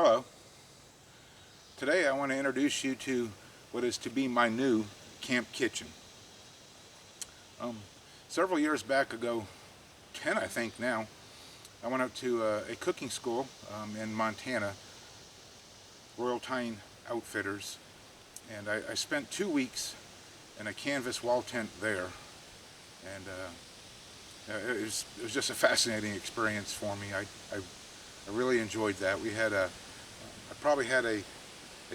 Hello. Today I want to introduce you to what is to be my new camp kitchen. Um, Several years back ago, 10 I think now, I went up to a cooking school in Montana, Royal Tyne Outfitters, and I spent 2 weeks in a canvas wall tent there, and it was just a fascinating experience for me. I really enjoyed that. I probably had a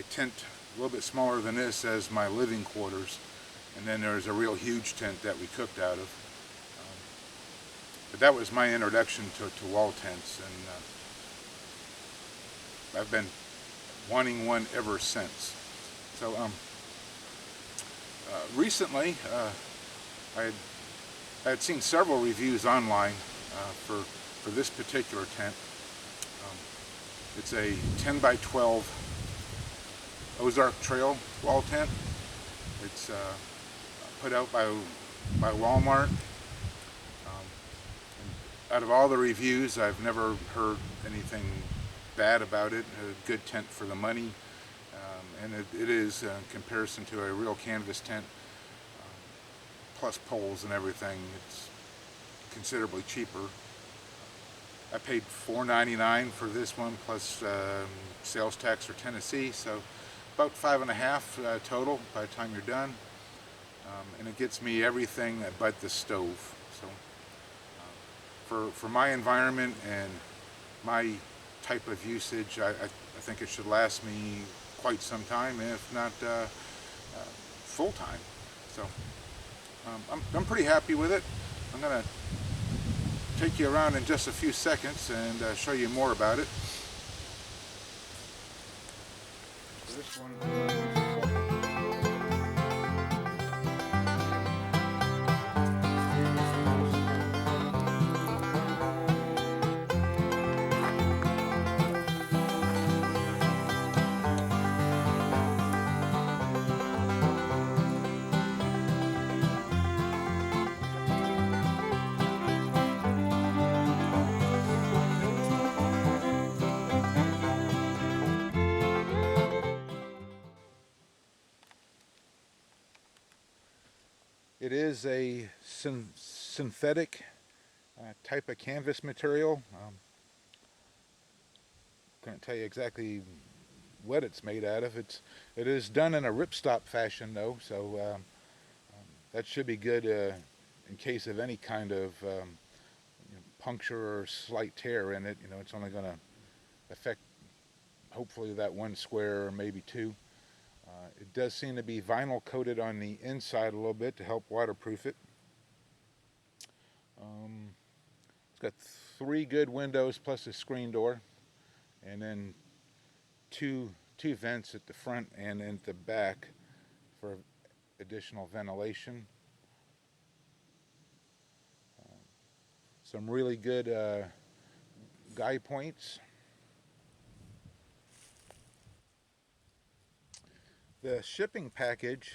tent a little bit smaller than this as my living quarters, and then there's a real huge tent that we cooked out of. But that was my introduction to wall tents, and I've been wanting one ever since. So recently, I, had, I had seen several reviews online for this particular tent. Um, it's a 10 by 12 Ozark Trail wall tent. It's put out by Walmart. Out of all the reviews, I've never heard anything bad about it. A good tent for the money, and it is in comparison to a real canvas tent, plus poles and everything. It's considerably cheaper. I paid $4.99 for this one plus sales tax for Tennessee, so about $5.50 total by the time you're done. And it gets me everything but the stove. So for my environment and my type of usage, I think it should last me quite some time, if not full time. So I'm pretty happy with it. I'm going to take you around in just a few seconds and show you more about it. This one. It is a synthetic type of canvas material. Couldn't tell you exactly what it's made out of. It is done in a ripstop fashion though, so that should be good in case of any kind of puncture or slight tear in it. It's only going to affect hopefully that one square or maybe two. It does seem to be vinyl coated on the inside a little bit to help waterproof it. It's got 3 good windows plus a screen door, and then two vents at the front and at the back for additional ventilation. Some really good guy points. The shipping package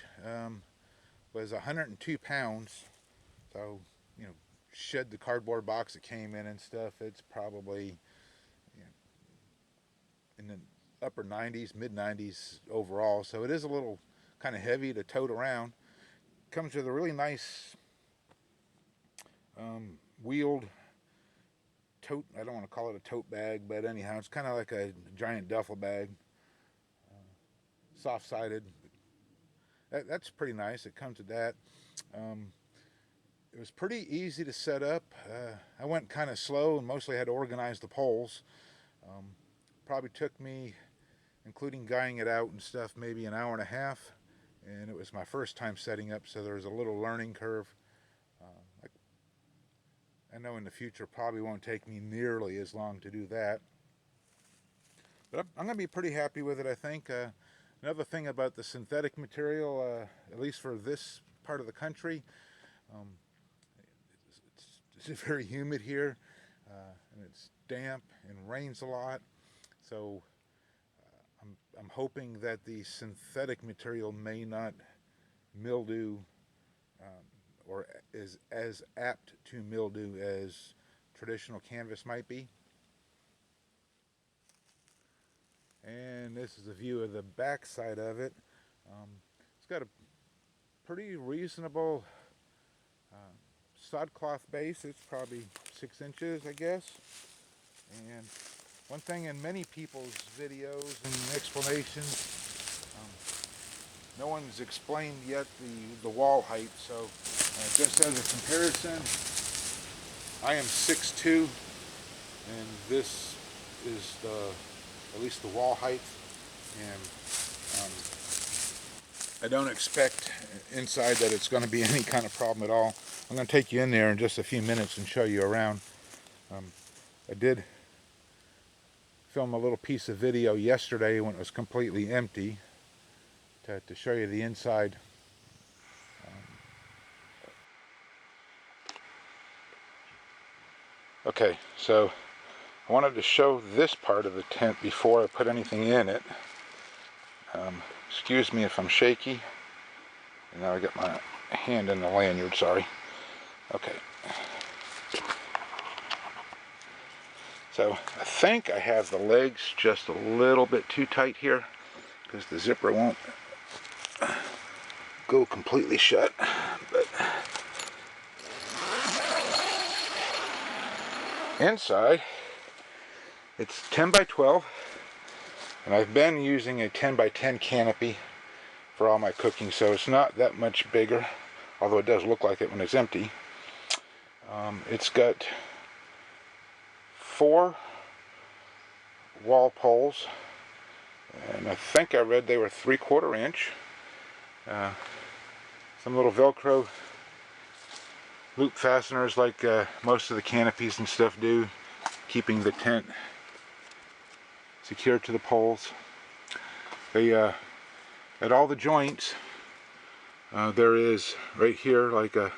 was 102 pounds, so shed the cardboard box it came in and stuff. It's probably in the upper 90s, mid 90s overall. So it is a little kind of heavy to tote around. Comes with a really nice wheeled tote. I don't want to call it a tote bag, but anyhow, it's kind of like a giant duffel bag, soft-sided. That's pretty nice. It comes with that. It was pretty easy to set up. I went kind of slow and mostly had to organize the poles. Probably took me, including guying it out and stuff, maybe an hour and a half. And it was my first time setting up, so there was a little learning curve. I know in the future probably won't take me nearly as long to do that. But I'm going to be pretty happy with it, I think. Another thing about the synthetic material, at least for this part of the country, um, it's very humid here, and it's damp and rains a lot. So I'm hoping that the synthetic material may not mildew or is as apt to mildew as traditional canvas might be. And this is a view of the back side of it. It's got a pretty reasonable sod cloth base. It's probably 6 inches, I guess. And one thing in many people's videos and explanations, no one's explained yet the wall height. So just as a comparison, I am 6'2", and this is at least the wall height. And I don't expect inside that it's going to be any kind of problem at all. I'm going to take you in there in just a few minutes and show you around. I did film a little piece of video yesterday when it was completely empty to show you the inside. Okay, so I wanted to show this part of the tent before I put anything in it. Excuse me if I'm shaky. And now I got my hand in the lanyard, sorry. Okay. So I think I have the legs just a little bit too tight here because the zipper won't go completely shut. But inside, it's 10 by 12, and I've been using a 10 by 10 canopy for all my cooking, so it's not that much bigger, although it does look like it when it's empty. It's got 4 wall poles, and I think I read they were 3/4 inch. Some little Velcro loop fasteners like most of the canopies and stuff do, keeping the tent secured to the poles. They at all the joints there is right here like a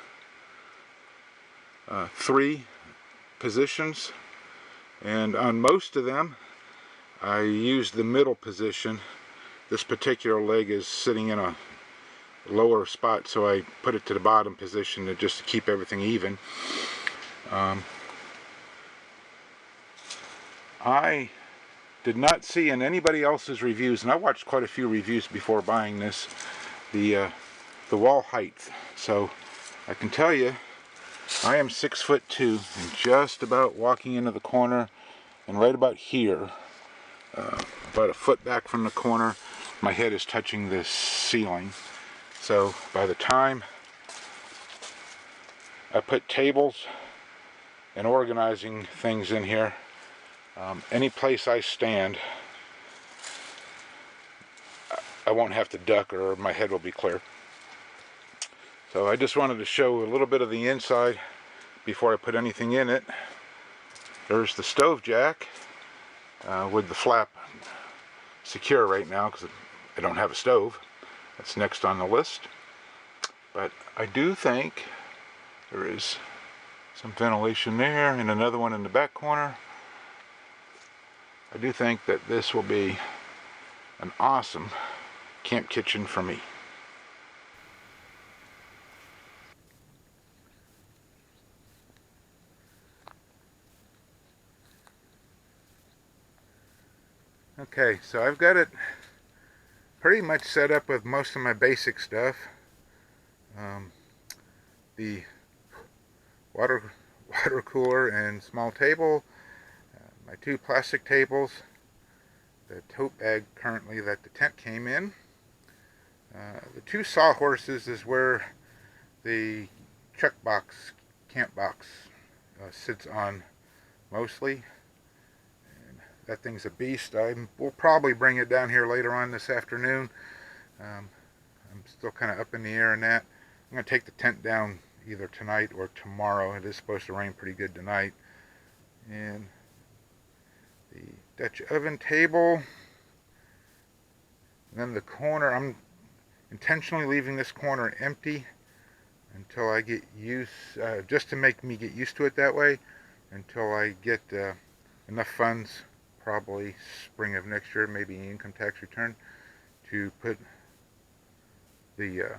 3 positions, and on most of them I use the middle position. This particular leg is sitting in a lower spot, so I put it to the bottom position just to keep everything even. I did not see in anybody else's reviews, and I watched quite a few reviews before buying this, the wall height. So I can tell you, I am 6'2", and just about walking into the corner, and right about here, about a foot back from the corner, my head is touching the ceiling. So by the time I put tables and organizing things in here, any place I stand, I won't have to duck, or my head will be clear. So I just wanted to show a little bit of the inside before I put anything in it. There's the stove jack with the flap secure right now because I don't have a stove. That's next on the list. But I do think there is some ventilation there and another one in the back corner. I do think that this will be an awesome camp kitchen for me. Okay, so I've got it pretty much set up with most of my basic stuff. The water cooler and small table, my 2 plastic tables, the tote bag currently that the tent came in. The 2 sawhorses is where the chuck box, camp box sits on mostly. And that thing's a beast. We'll probably bring it down here later on this afternoon. I'm still kind of up in the air on that. I'm going to take the tent down either tonight or tomorrow. It is supposed to rain pretty good tonight. And the Dutch oven table. And then the corner, I'm intentionally leaving this corner empty until I get used, just to make me get used to it that way, until I get enough funds, probably spring of next year, maybe income tax return, to put the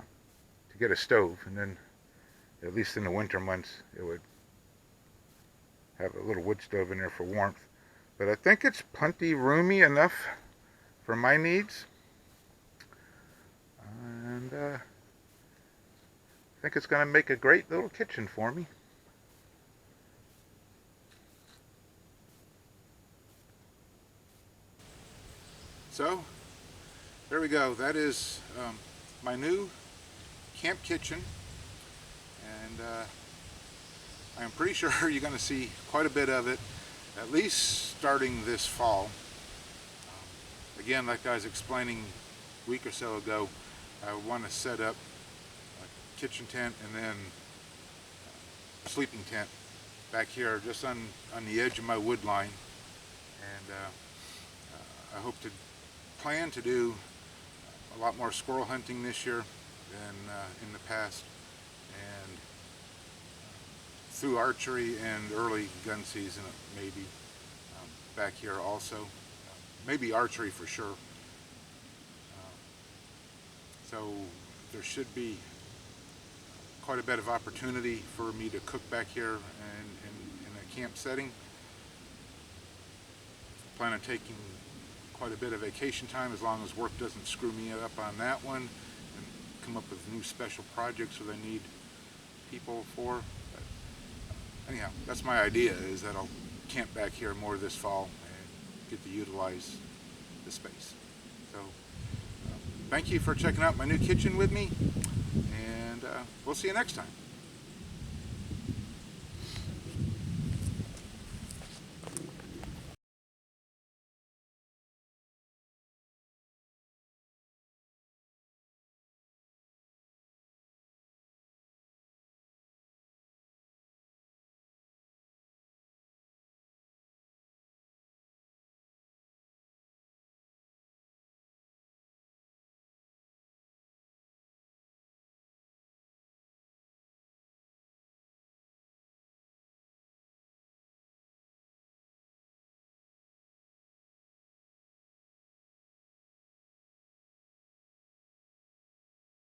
to get a stove. And then at least in the winter months it would have a little wood stove in there for warmth. But I think it's plenty roomy enough for my needs. And I think it's going to make a great little kitchen for me. So there we go. That is my new camp kitchen, and I'm pretty sure you're going to see quite a bit of it, at least starting this fall. Again, like I was explaining a week or so ago, I want to set up a kitchen tent and then a sleeping tent back here just on the edge of my wood line. And I hope to plan to do a lot more squirrel hunting this year than in the past, and through archery and early gun season maybe back here also. Maybe archery for sure. So there should be quite a bit of opportunity for me to cook back here in a camp setting. Plan on taking quite a bit of vacation time, as long as work doesn't screw me up on that one, and come up with new special projects that I need people for. But anyhow, that's my idea, is that I'll camp back here more this fall and get to utilize the space. So thank you for checking out my new kitchen with me, and we'll see you next time.